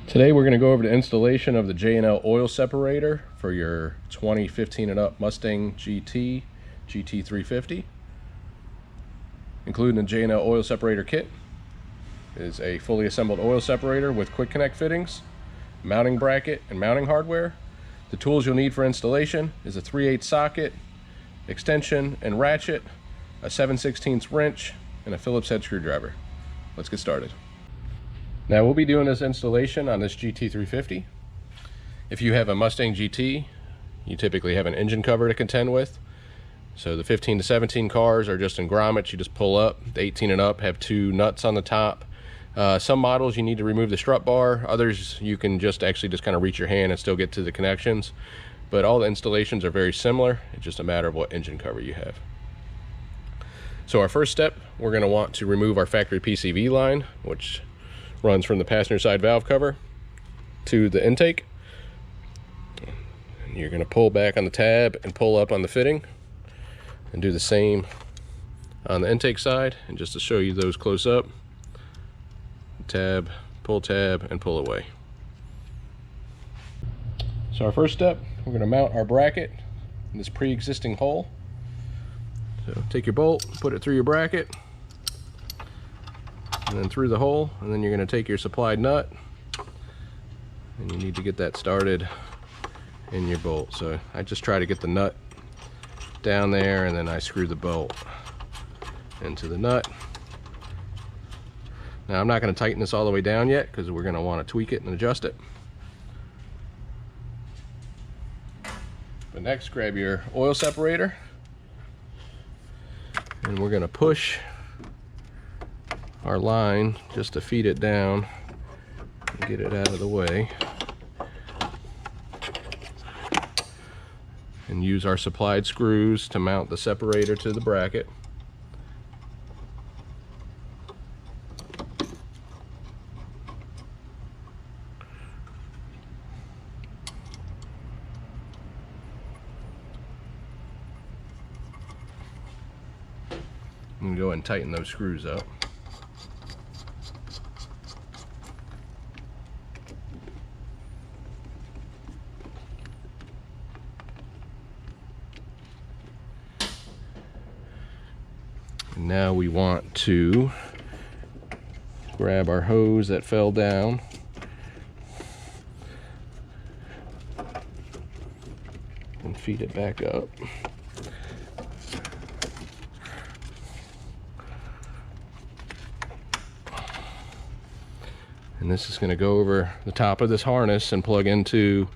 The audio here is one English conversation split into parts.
Today we're going to go over the installation of the J&L oil separator for your 2015 and up Mustang GT, GT350. Including the J&L oil separator kit is a fully assembled oil separator with quick connect fittings, mounting bracket, and mounting hardware. The tools you'll need for installation is a 3/8 socket, extension and ratchet, a 7/16 wrench, and a Phillips head screwdriver. Let's get started. Now we'll be doing this installation on this GT350. If you have a Mustang GT, you typically have an engine cover to contend with. So the 15 to 17 cars are just in grommets, you just pull up. The 18 and up have two nuts on the top. Some models you need to remove the strut bar, others you can just kind of reach your hand and still get to the connections. But all the installations are very similar, it's just a matter of what engine cover you have. So our first step, we're going to want to remove our factory PCV line, which runs from the passenger side valve cover to the intake. And you're going to pull back on the tab and pull up on the fitting, and do the same on the intake side. And just to show you those close up, tab, and pull away. So our first step, we're going to mount our bracket in this pre-existing hole. So take your bolt, put it through your bracket, and then through the hole, and then you're going to take your supplied nut, and you need to get that started in your bolt. So I just try to get the nut down there, and then I screw the bolt into the nut. Now I'm not going to tighten this all the way down yet because we're going to want to tweak it and adjust it. But next, grab your oil separator, and we're going to push our line just to feed it down and get it out of the way, and use our supplied screws to mount the separator to the bracket. I'm going to go ahead and tighten those screws up. And now we want to grab our hose that fell down and feed it back up. And this is going to go over the top of this harness and plug into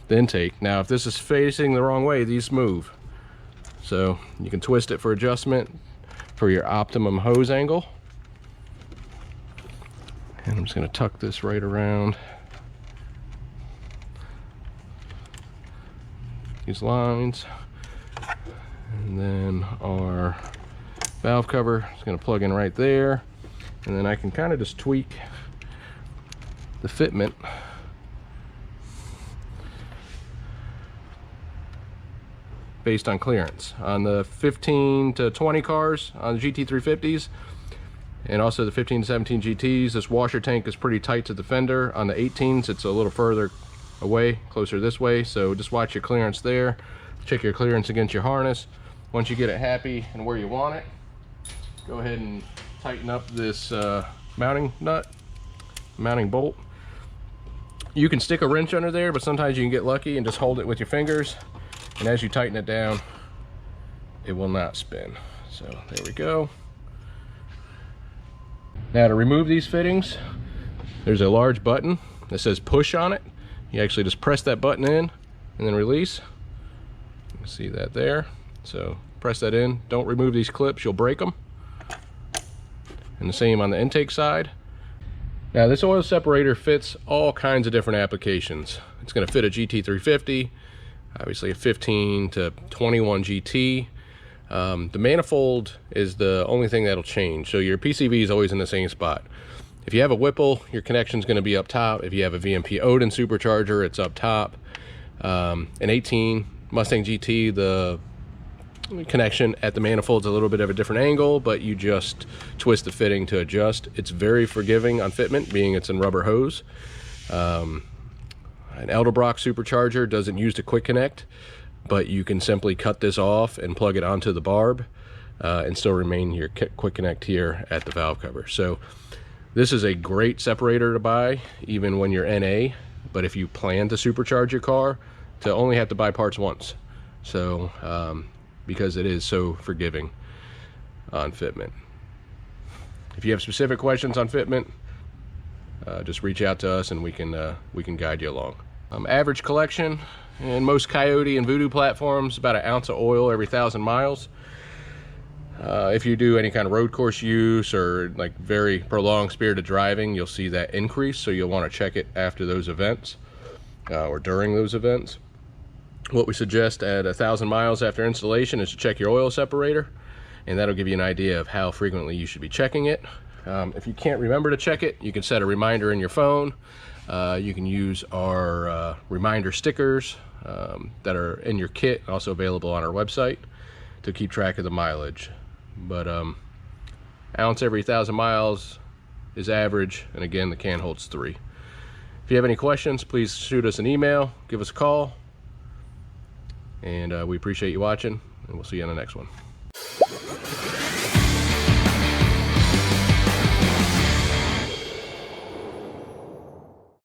the intake. Now if this is facing the wrong way, these move. So you can twist it for adjustment for your optimum hose angle. And I'm just going to tuck this right around these lines. And then our valve cover is going to plug in right there. And then I can kind of just tweak the fitment based on clearance. On the 15 to 20 cars on the GT350s, and also the 15 to 17 GTs, this washer tank is pretty tight to the fender. On the 18s, it's a little further away, closer this way, so just watch your clearance there. Check your clearance against your harness. Once you get it happy and where you want it, go ahead and tighten up this mounting bolt. You can stick a wrench under there, but sometimes you can get lucky and just hold it with your fingers, and as you tighten it down, it will not spin. So there we go. Now to remove these fittings, there's a large button that says push on it. You actually just press that button in and then release. You can see that there. So press that in. Don't remove these clips, you'll break them. And the same on the intake side. Now this oil separator fits all kinds of different applications. It's going to fit a GT350, obviously a 15 to 21 GT. The manifold is the only thing that'll change. So your PCV is always in the same spot. If you have a Whipple, your connection is going to be up top. If you have a VMP Odin Supercharger, it's up top. An 18 Mustang GT, the connection at the manifold's a little bit of a different angle, but you just twist the fitting to adjust. It's very forgiving on fitment, being it's in rubber hose. An Edelbrock Supercharger doesn't use the quick connect, but you can simply cut this off and plug it onto the barb and still remain your quick connect here at the valve cover. So this is a great separator to buy even when you're NA, but if you plan to supercharge your car, to only have to buy parts once. So because it is so forgiving on Fitment. If you have specific questions on Fitment, just reach out to us and we can guide you along. Average collection in most Coyote and Voodoo platforms, about 1 ounce of oil every 1,000 miles. If you do any kind of road course use or like very prolonged spirited driving, you'll see that increase, so you'll want to check it after those events or during those events. What we suggest at 1,000 miles after installation is to check your oil separator, and that'll give you an idea of how frequently you should be checking it. If you can't remember to check it, you can set a reminder in your phone. You can use our reminder stickers that are in your kit, also available on our website, to keep track of the mileage. But ounce every 1,000 miles is average, and again, the can holds 3. If you have any questions, please shoot us an email, give us a call, and we appreciate you watching, and we'll see you on the next one.